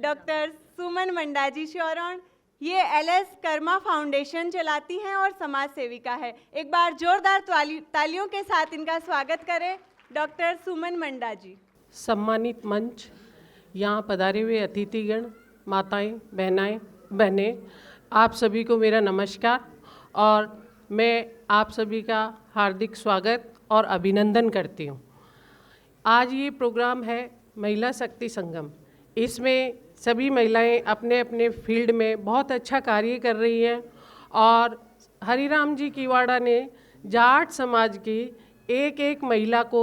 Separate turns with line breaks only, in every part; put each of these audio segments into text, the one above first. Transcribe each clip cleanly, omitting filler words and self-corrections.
Doctor सुमन मंडाजी शौरण। ये LS Karma foundation चलाती हैं और समाज सेविका है। एक बार जोरदार तालियों के साथ इनका स्वागत करें, डॉक्टर सुमन मंडाजी।
सम्मानित मंच, यहाँ पधारे हुए अतिथिगण, माताएं, बहनें, आप सभी को मेरा नमस्कार और मैं आप सभी का हार्दिक स्वागत और अभिनंदन करती हूँ। आज ये प्रोग्राम है महिला शक्ति संगम। इसमें सभी महिलाएं अपने अपने फील्ड में बहुत अच्छा कार्य कर रही हैं और हरिराम जी किवाड़ा ने जाट समाज की एक एक महिला को,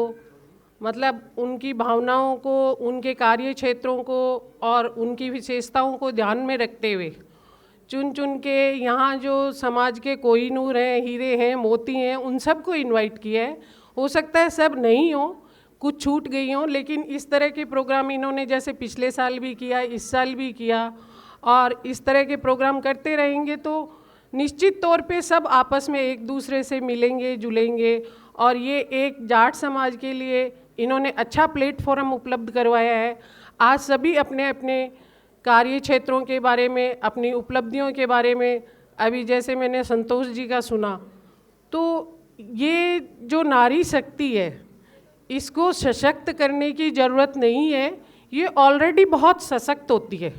मतलब उनकी भावनाओं को, उनके कार्य क्षेत्रों को और उनकी विशेषताओं को ध्यान में रखते हुए चुन चुन के यहाँ जो समाज के कोहिनूर हैं, हीरे हैं, मोती हैं, उन सबको इनवाइट किया है। हो सकता है सब नहीं हो, कुछ छूट गई हों, लेकिन इस तरह के प्रोग्राम इन्होंने जैसे पिछले साल भी किया, इस साल भी किया और इस तरह के प्रोग्राम करते रहेंगे तो निश्चित तौर पे सब आपस में एक दूसरे से मिलेंगे, जुलेंगे और ये एक जाट समाज के लिए इन्होंने अच्छा प्लेटफॉर्म उपलब्ध करवाया है। आज सभी अपने अपने कार्य क्षेत्रों के बारे में, अपनी उपलब्धियों के बारे में, अभी जैसे मैंने संतोष जी का सुना, तो ये जो नारी शक्ति है इसको सशक्त करने की ज़रूरत नहीं है, ये ऑलरेडी बहुत सशक्त होती है।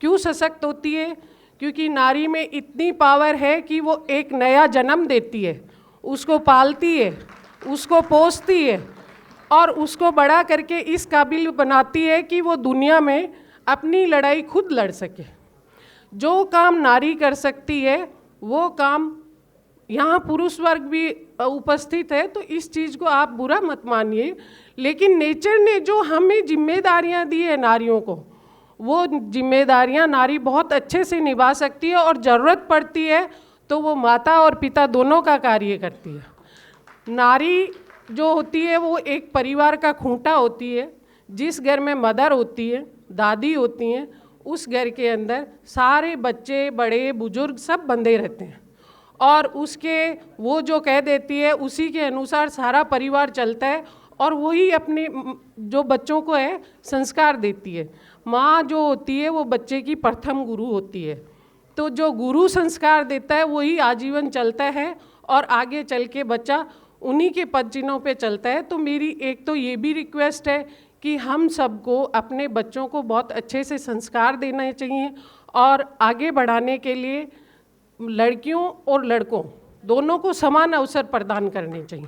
क्यों सशक्त होती है? क्योंकि नारी में इतनी पावर है कि वो एक नया जन्म देती है, उसको पालती है, उसको पोसती है और उसको बड़ा करके इस काबिल बनाती है कि वो दुनिया में अपनी लड़ाई खुद लड़ सके। जो काम नारी कर सकती है वो काम यहाँ पुरुष वर्ग भी उपस्थित है, तो इस चीज़ को आप बुरा मत मानिए, लेकिन नेचर ने जो हमें जिम्मेदारियाँ दी है नारियों को, वो जिम्मेदारियाँ नारी बहुत अच्छे से निभा सकती है और ज़रूरत पड़ती है तो वो माता और पिता दोनों का कार्य करती है। नारी जो होती है वो एक परिवार का खूंटा होती है। जिस घर में मदर होती है, दादी होती हैं, उस घर के अंदर सारे बच्चे, बड़े बुजुर्ग सब बंधे रहते हैं और उसके वो जो कह देती है उसी के अनुसार सारा परिवार चलता है और वही अपने जो बच्चों को है संस्कार देती है। माँ जो होती है वो बच्चे की प्रथम गुरु होती है, तो जो गुरु संस्कार देता है वही आजीवन चलता है और आगे चल के बच्चा उन्हीं के पद चिन्हों पे चलता है। तो मेरी एक तो ये भी रिक्वेस्ट है कि हम सबको अपने बच्चों को बहुत अच्छे से संस्कार देना चाहिए और आगे बढ़ाने के लिए लड़कियों और लड़कों दोनों को समान अवसर प्रदान करने चाहिए।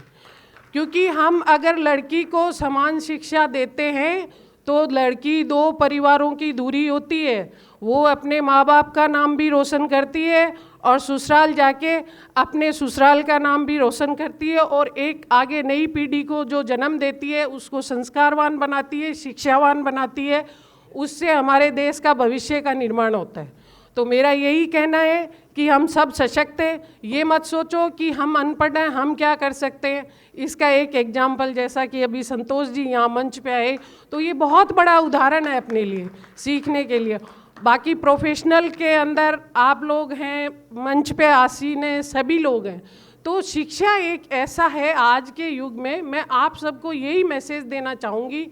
क्योंकि हम अगर लड़की को समान शिक्षा देते हैं तो लड़की दो परिवारों की दूरी होती है, वो अपने माँ बाप का नाम भी रोशन करती है और ससुराल जाके अपने ससुराल का नाम भी रोशन करती है और एक आगे नई पीढ़ी को जो जन्म देती है उसको संस्कारवान बनाती है, शिक्षावान बनाती है। उससे हमारे देश का भविष्य का निर्माण होता है। तो मेरा यही कहना है कि हम सब सशक्त हैं। ये मत सोचो कि हम अनपढ़ हैं, हम क्या कर सकते हैं। इसका एक एग्जाम्पल जैसा कि अभी संतोष जी यहाँ मंच पे आए, तो ये बहुत बड़ा उदाहरण है अपने लिए सीखने के लिए। बाकी प्रोफेशनल के अंदर आप लोग हैं, मंच पे आसीन हैं, सभी लोग हैं। तो शिक्षा एक ऐसा है आज के युग में, मैं आप सबको यही मैसेज देना चाहूँगी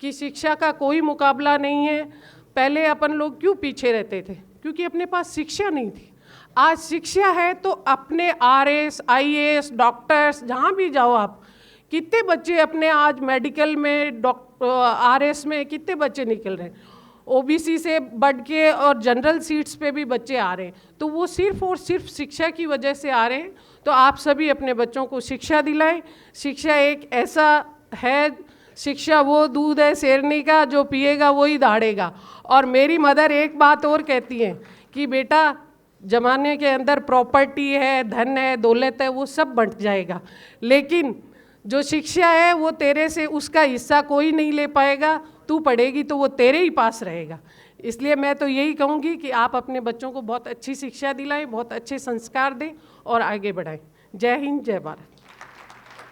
कि शिक्षा का कोई मुकाबला नहीं है। पहले अपन लोग क्यों पीछे रहते थे? क्योंकि अपने पास शिक्षा नहीं थी। आज शिक्षा है तो अपने आरएस, आईएएस, डॉक्टर्स जहाँ भी जाओ आप, कितने बच्चे अपने आज मेडिकल में, आरएस में कितने बच्चे निकल रहे हैं। ओबीसी से बढ़ के और जनरल सीट्स पे भी बच्चे आ रहे हैं, तो वो सिर्फ और सिर्फ शिक्षा की वजह से आ रहे हैं। तो आप सभी अपने बच्चों को शिक्षा दिलाएं। शिक्षा एक ऐसा है, शिक्षा वो दूध है शेरनी का, जो पिएगा वही दाढ़ेगा। और मेरी मदर एक बात और कहती हैं कि बेटा जमाने के अंदर प्रॉपर्टी है, धन है, दौलत है, वो सब बंट जाएगा, लेकिन जो शिक्षा है वो तेरे से उसका हिस्सा कोई नहीं ले पाएगा। तू पढ़ेगी तो वो तेरे ही पास रहेगा। इसलिए मैं तो यही कहूँगी कि आप अपने बच्चों को बहुत अच्छी शिक्षा दिलाएं, बहुत अच्छे संस्कार दें और आगे बढ़ाएं। जय हिंद, जय भारत।